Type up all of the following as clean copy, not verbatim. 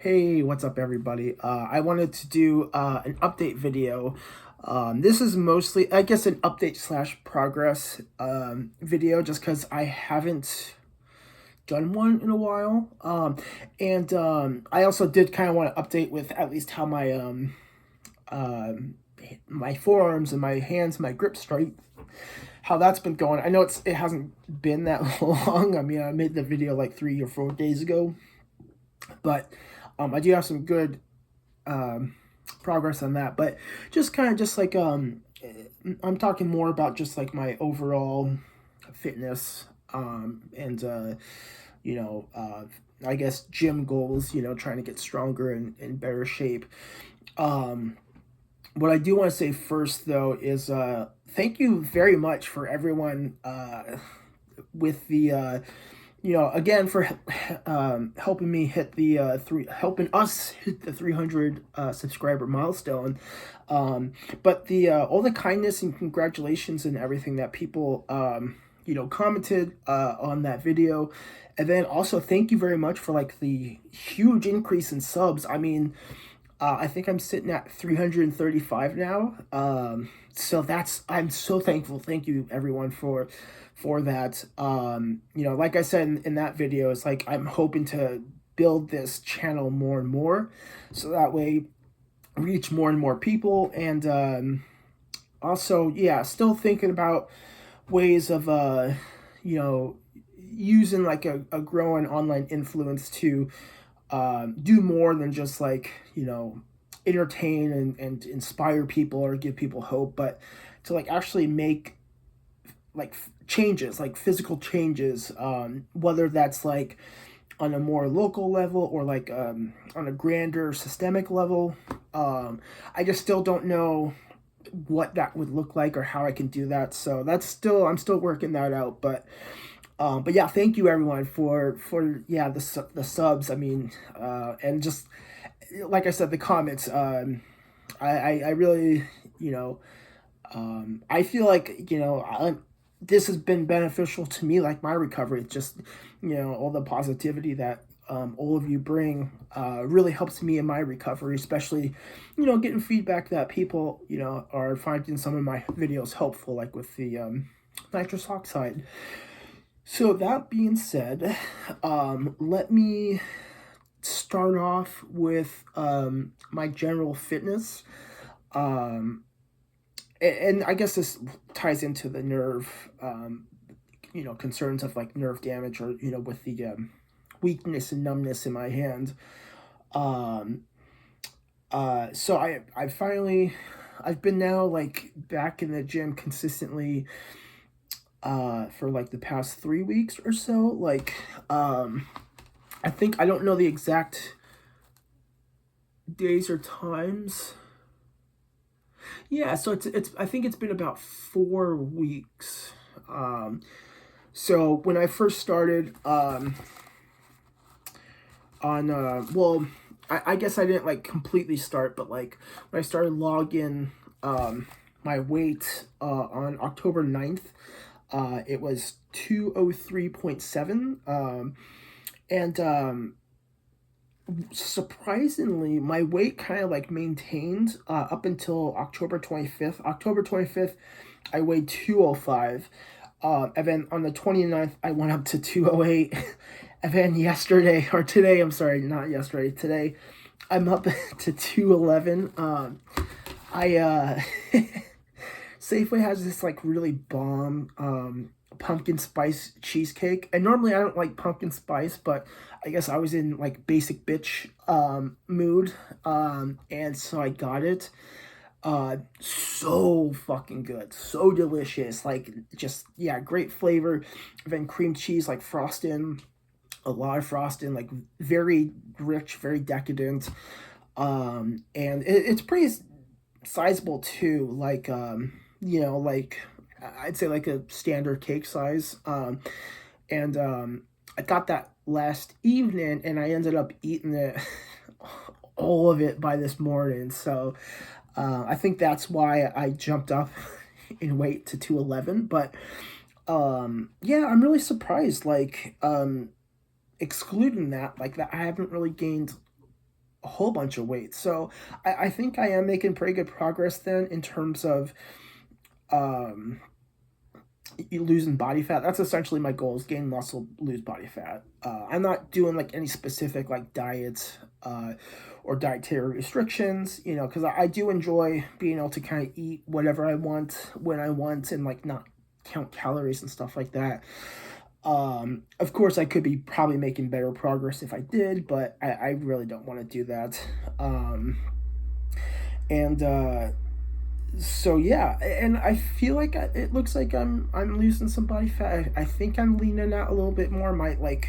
Hey, what's up everybody? I wanted to do an update video. This is mostly, I guess, an update slash progress video just because I haven't done one in a while. And I also did kind of want to update with at least how my forearms and my hands, my grip strength, how that's been going. I know it hasn't been that long. I mean, I made the video like 3 or 4 days ago, but I do have some good progress on that. But just kind of just like I'm talking more about just like my overall fitness and you know I guess gym goals. Trying to get stronger and in better shape. What I do want to say first though is thank you very much for everyone with the again for helping me hit the helping us hit the 300 subscriber milestone. But the all the kindness and congratulations and everything that people commented on that video, and then also thank you very much for like the huge increase in subs. I mean, I think I'm sitting at 335 now. So I'm so thankful. Thank you everyone for that. Like I said in that video, it's like I'm hoping to build this channel more and more, so that way reach more and more people. And also, yeah, still thinking about ways of using like a growing online influence to do more than just like entertain and inspire people or give people hope, but to like actually make like changes, like physical changes, whether that's like on a more local level or like on a grander systemic level. I just still don't know what that would look like or how I can do that, so I'm still working that out. But yeah, thank you everyone for yeah, the subs. I mean, and just like I said, the comments. I really I feel like this has been beneficial to me, like my recovery. It's just all the positivity that all of you bring really helps me in my recovery, especially getting feedback that people are finding some of my videos helpful, like with the nitrous oxide. So that being said, let me start off with my general fitness. And I guess this ties into the nerve, concerns of like nerve damage, or with the weakness and numbness in my hand. So I've been now like back in the gym consistently for like the past 3 weeks or so. Like I think, I don't know the exact days or times. Yeah, so it's I think it's been about 4 weeks. So when I first started on well, I guess I didn't like completely start, but like when I started logging my weight on October 9th, it was 203.7. And surprisingly, my weight kind of like maintained up until October 25th. October 25th, I weighed 205. And then on the 29th, I went up to 208. And then yesterday, or today, I'm sorry, not yesterday, today, I'm up to 211. Safeway has this like really bomb pumpkin spice cheesecake, and normally I don't like pumpkin spice, but I guess I was in like basic bitch mood, and so I got it. So fucking good, so delicious, like just, yeah, great flavor. Then cream cheese, like frosting, a lot of frosting, like very rich, very decadent. And it's pretty sizable too, like like I'd say like a standard cake size. And I got that last evening, and I ended up eating it all of it by this morning. So I think that's why I jumped up in weight to 211. But yeah, I'm really surprised. Like excluding that, like that, I haven't really gained a whole bunch of weight. So I think I am making pretty good progress then in terms of um, losing body fat. That's essentially my goal, is gain muscle, lose body fat. I'm not doing like any specific like diets or dietary restrictions, you know, because I do enjoy being able to kind of eat whatever I want when I want and like not count calories and stuff like that. Of course, I could be probably making better progress if I did, but I really don't want to do that. And so yeah, and I feel like it looks like I'm losing some body fat. I think I'm leaning out a little bit more. My like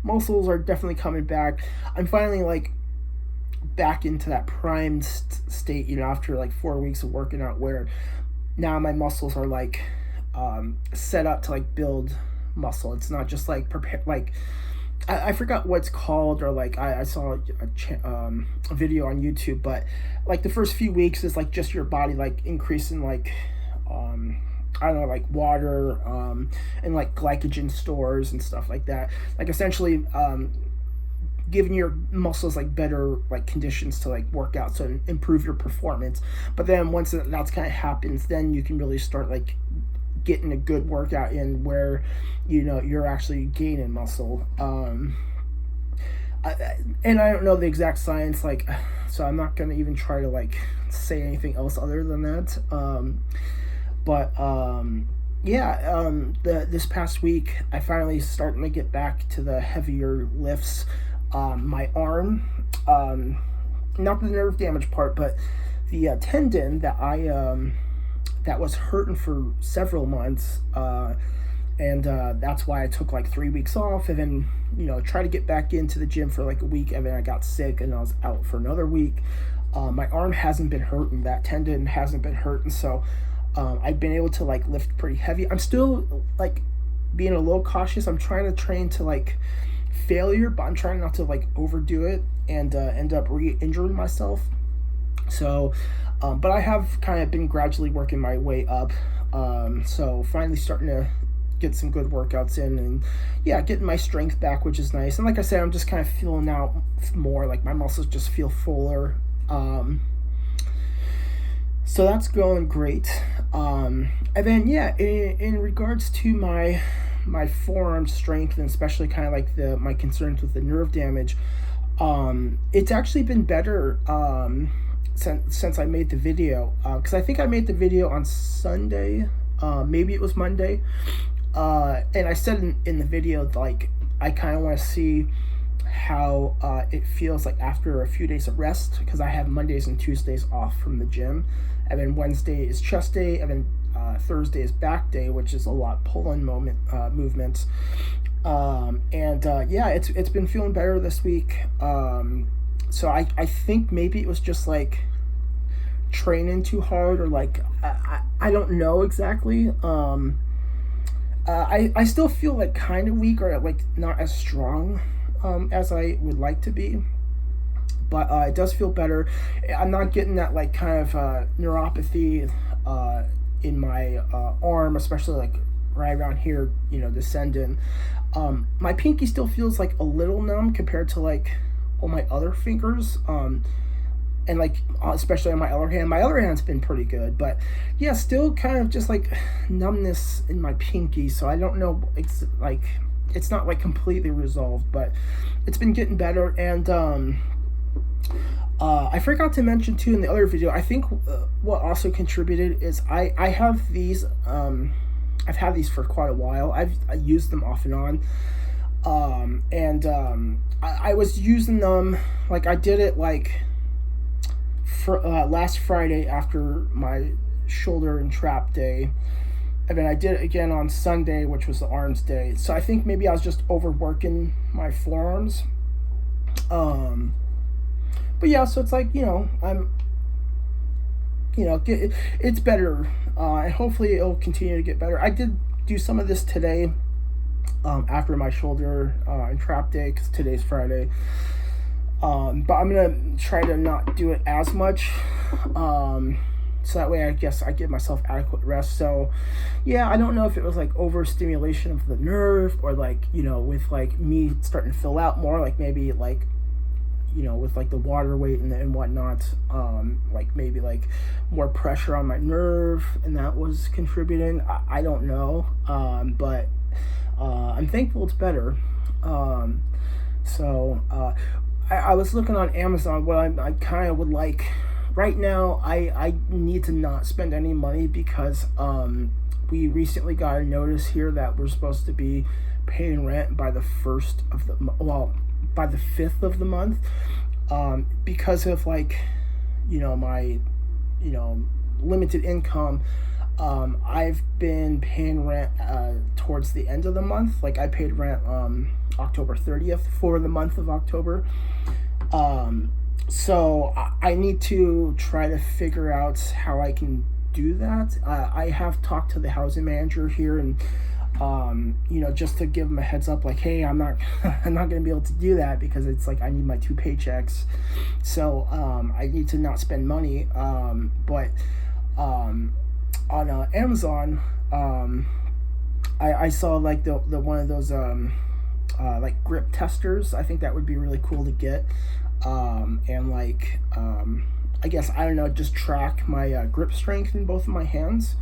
muscles are definitely coming back. I'm finally like back into that primed state, you know, after like 4 weeks of working out, where now my muscles are like set up to like build muscle. It's not just like prepare like I forgot what's called, or like I saw a video on YouTube, but like the first few weeks is like just your body like increasing like I don't know, like water and like glycogen stores and stuff like that, like essentially giving your muscles like better like conditions to like work out, so improve your performance. But then once that's kind of happens, then you can really start like getting a good workout in where, you know, you're actually gaining muscle. And I don't know the exact science, like, so I'm not gonna even try to like say anything else other than that. This past week I finally starting to get back to the heavier lifts. My arm, not the nerve damage part, but the tendon that that was hurting for several months, and that's why I took like 3 weeks off, and then, you know, try to get back into the gym for like a week, and then I got sick and I was out for another week. My arm hasn't been hurting, that tendon hasn't been hurting, so I've been able to like lift pretty heavy. I'm still like being a little cautious. I'm trying to train to like failure, but I'm trying not to like overdo it and end up re-injuring myself. So but I have kind of been gradually working my way up, so finally starting to get some good workouts in, and yeah, getting my strength back, which is nice. And like I said, I'm just kind of feeling out more, like my muscles just feel fuller, so that's going great. And then yeah, in regards to my forearm strength, and especially kind of like my concerns with the nerve damage, it's actually been better since I made the video, because I think I made the video on Sunday, maybe it was Monday, and I said in the video, like, I kind of want to see how it feels like after a few days of rest, because I have Mondays and Tuesdays off from the gym, and then Wednesday is chest day, and then Thursday is back day, which is a lot pulling movements. Yeah, it's been feeling better this week. So I think maybe it was just like training too hard, or like I don't know exactly. I still feel like kind of weak, or like not as strong as I would like to be, but it does feel better. I'm not getting that like kind of neuropathy in my arm, especially like right around here, you know, descending. My pinky still feels like a little numb compared to like all my other fingers, and like especially on my other hand. My other hand's been pretty good, but yeah, still kind of just like numbness in my pinky. So I don't know, it's like it's not like completely resolved, but it's been getting better. And I forgot to mention too in the other video, I think what also contributed is I have these, I've had these for quite a while. I used them off and on, I was using them, like I did it like for last Friday after my shoulder and trap day, and then I did it again on Sunday, which was the arms day. So I think maybe I was just overworking my forearms. But yeah, so it's like, you know, I'm, you know, it's better, and hopefully it'll continue to get better. I did do some of this today, after my shoulder and trap day, because today's Friday. But I'm gonna try to not do it as much, so that way I guess I give myself adequate rest. So yeah, I don't know if it was like overstimulation of the nerve, or like, you know, with like me starting to fill out more, like maybe like, with like the water weight and whatnot, like maybe like more pressure on my nerve, and that was contributing. I don't know, but I'm thankful it's better. I was looking on Amazon. What I kind of would like right now, I need to not spend any money because we recently got a notice here that we're supposed to be paying rent by the 1st of the by the 5th of the month, because of like my limited income. I've been paying rent towards the end of the month. Like I paid rent October 30th for the month of October. So I need to try to figure out how I can do that. I have talked to the housing manager here, and just to give them a heads up, like, hey, I'm not going to be able to do that because it's like I need my 2 paychecks. So I need to not spend money. But on Amazon, I saw like the one of those like grip testers. I think that would be really cool to get, and like I guess, I don't know, just track my grip strength in both of my hands.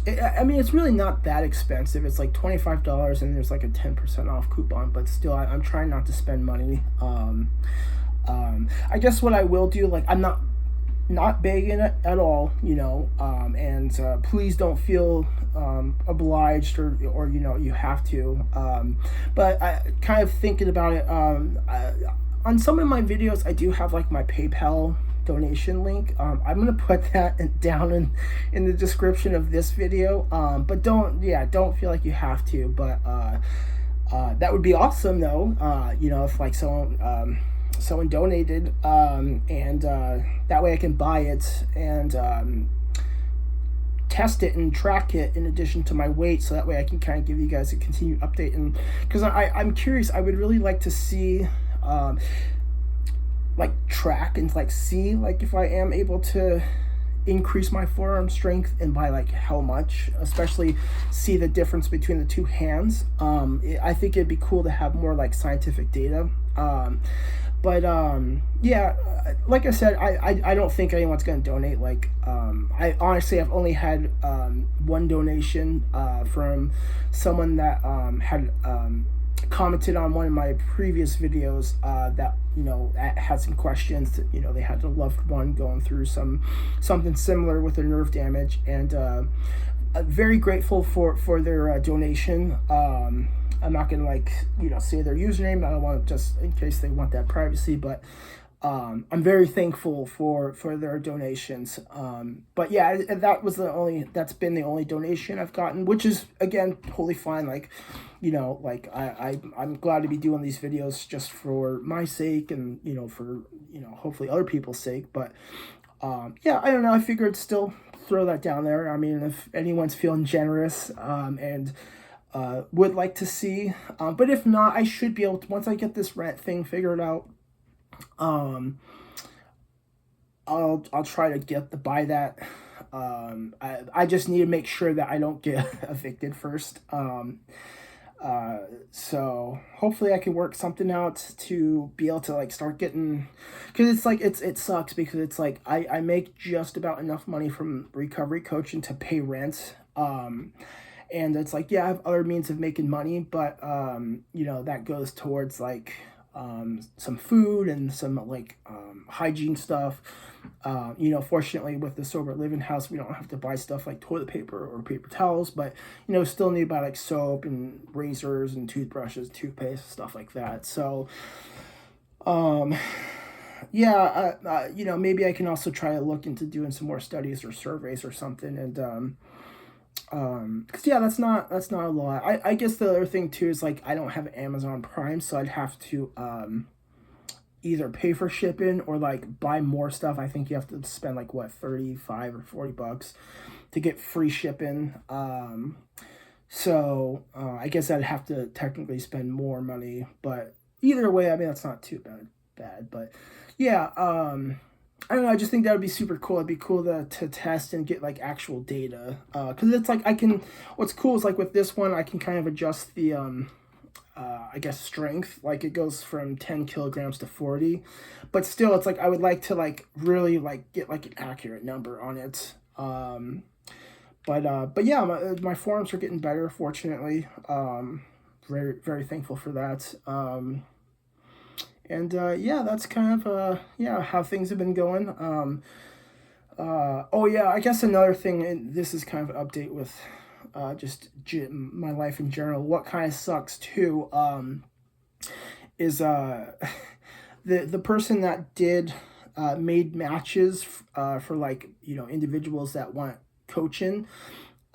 It's really not that expensive. It's like $25, and there's like a 10% off coupon, but still, I'm trying not to spend money. I guess what I will do, like, I'm not begging it at all, and please don't feel obliged or you have to. But I kind of thinking about it, on some of my videos, I do have like my PayPal donation link. I'm gonna put that down in the description of this video. But don't feel like you have to. But that would be awesome though. If like someone donated, and that way I can buy it and test it and track it in addition to my weight, so that way I can kind of give you guys a continued update. And because I'm curious, I would really like to see like track and like see like if I am able to increase my forearm strength and by like how much, especially see the difference between the 2 hands. I think it'd be cool to have more like scientific data. Yeah, like I said, I don't think anyone's gonna donate. Like I honestly have only had one donation from someone that had commented on one of my previous videos that had some questions. They had a loved one going through something similar with their nerve damage, and very grateful for their donation. I'm not gonna say their username. I don't want to, just in case they want that privacy, but I'm very thankful for their donations. But yeah, that's been the only donation I've gotten, which is again totally fine. I'm glad to be doing these videos just for my sake and for hopefully other people's sake. But yeah, I don't know. I figured still throw that down there. I mean, if anyone's feeling generous and would like to see, but if not, I should be able to, once I get this rent thing figured out. I'll try to buy that. I just need to make sure that I don't get evicted first. So hopefully I can work something out to be able to start getting, because it's it sucks because it's I make just about enough money from recovery coaching to pay rent. And it's yeah, I have other means of making money, but that goes towards some food and some hygiene stuff. Fortunately with the sober living house, we don't have to buy stuff like toilet paper or paper towels, but still need to buy soap and razors and toothbrushes, toothpaste, stuff like that. So yeah, maybe I can also try to look into doing some more studies or surveys or something. And cause yeah, that's not a lot. I guess the other thing too is I don't have Amazon Prime, so I'd have to either pay for shipping or buy more stuff. I think you have to spend what, 35 or 40 bucks to get free shipping. So I guess I'd have to technically spend more money, but either way, I mean, that's not too bad. But yeah, I don't know, I just think that would be super cool. It'd be cool to test and get actual data. Cause it's what's cool is with this one, I can kind of adjust the I guess strength, like it goes from 10 kilograms to 40, but still it's like I would like to like really like get like an accurate number on it. But yeah, my forearms are getting better, fortunately. Very very thankful for that. And yeah, that's kind of yeah, how things have been going. Oh yeah, I guess another thing, and this is kind of an update with just my life in general. What kind of sucks too is the person that did made matches for like individuals that want coaching.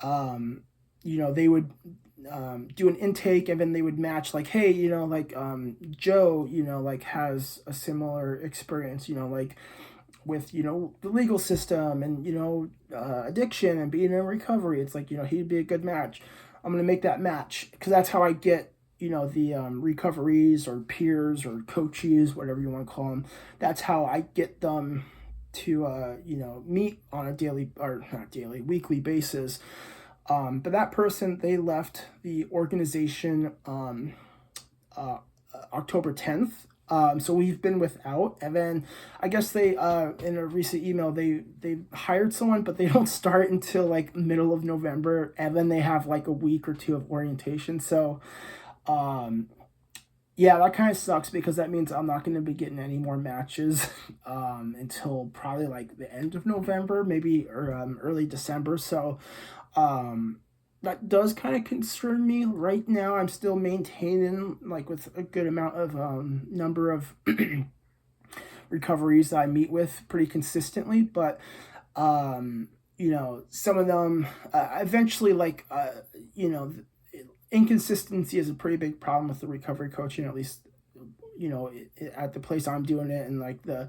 Um, they would do an intake, and then they would match like, hey, like Joe, like has a similar experience, like with the legal system and addiction and being in recovery. It's like he'd be a good match. I'm gonna make that match because that's how I get the recoveries or peers or coaches, whatever you want to call them. That's how I get them to meet on a daily, or not daily, weekly basis. But that person, they left the organization uh, October 10th. So we've been without, and then I guess they in a recent email they hired someone, but they don't start until like middle of November, and then they have like a week or two of orientation. So um, yeah, that kind of sucks because that means I'm not going to be getting any more matches until probably like the end of November, maybe or early December. So um, that does kind of concern me right now. I'm still maintaining like with a good amount of number of recoveries that I meet with pretty consistently, but some of them eventually like inconsistency is a pretty big problem with the recovery coaching, at least at the place I'm doing it, and like the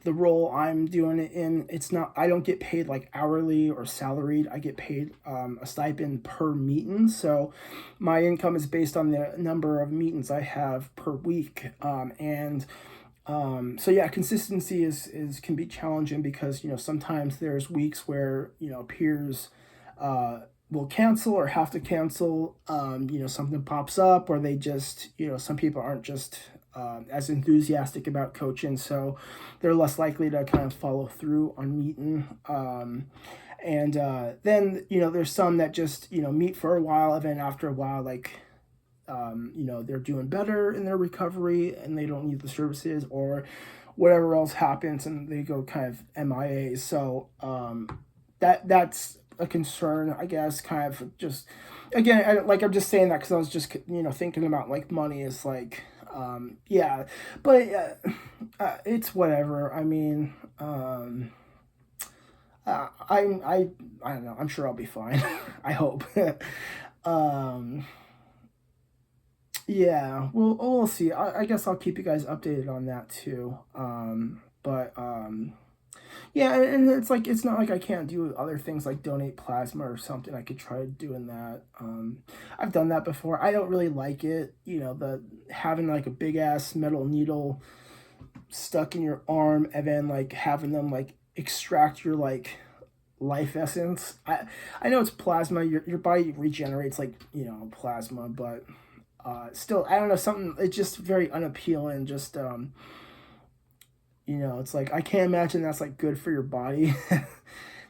role I'm doing it in. It's not, I don't get paid like hourly or salaried. I get paid a stipend per meeting. So my income is based on the number of meetings I have per week. So yeah, consistency is can be challenging because sometimes there's weeks where peers will cancel or have to cancel. Something pops up, or they just some people aren't just as enthusiastic about coaching, so they're less likely to kind of follow through on meeting. And then there's some that just meet for a while, and then after a while, like they're doing better in their recovery and they don't need the services, or whatever else happens, and they go kind of MIA. So that's a concern, I guess. Kind of just again, I'm just saying that because I was just thinking about like money is like yeah, but it's whatever. I mean, I don't know. I'm sure I'll be fine. I hope. um, yeah, we'll see. I guess I'll keep you guys updated on that too. But yeah, and it's like it's not like I can't do other things like donate plasma or something. I could try doing that. I've done that before. I don't really like it. The having like a big ass metal needle stuck in your arm, and then like having them like extract your like life essence. I know it's plasma. Your body regenerates like plasma, but still, I don't know, something. It's just very unappealing. Just it's like I can't imagine that's like good for your body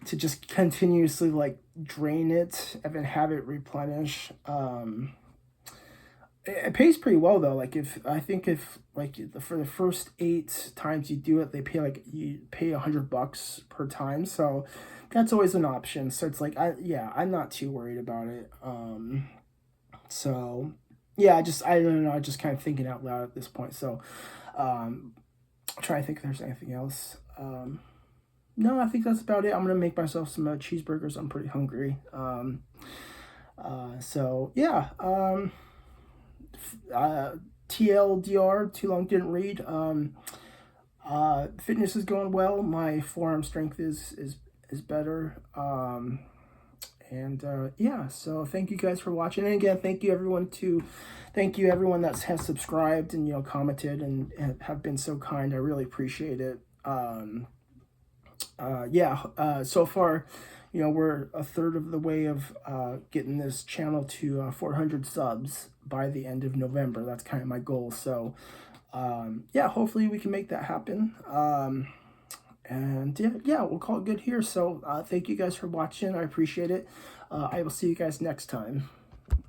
to just continuously like drain it and then have it replenish. It pays pretty well though. Like if like for the first 8 times you do it, you pay $100 per time. So that's always an option. So it's like I'm not too worried about it. So yeah, I don't know. I just kind of thinking out loud at this point. So I'll try to think if there's anything else. No, I think that's about it. I'm gonna make myself some cheeseburgers. I'm pretty hungry. So yeah. TLDR, too long didn't read. Fitness is going well. My forearm strength is better. And yeah, so thank you guys for watching. And again, thank you everyone that has subscribed and commented and have been so kind. I really appreciate it. Yeah, so far, we're a third of the way of getting this channel to 400 subs, by the end of November. That's kind of my goal. So yeah, hopefully we can make that happen. And yeah, we'll call it good here. So thank you guys for watching. I appreciate it. I will see you guys next time.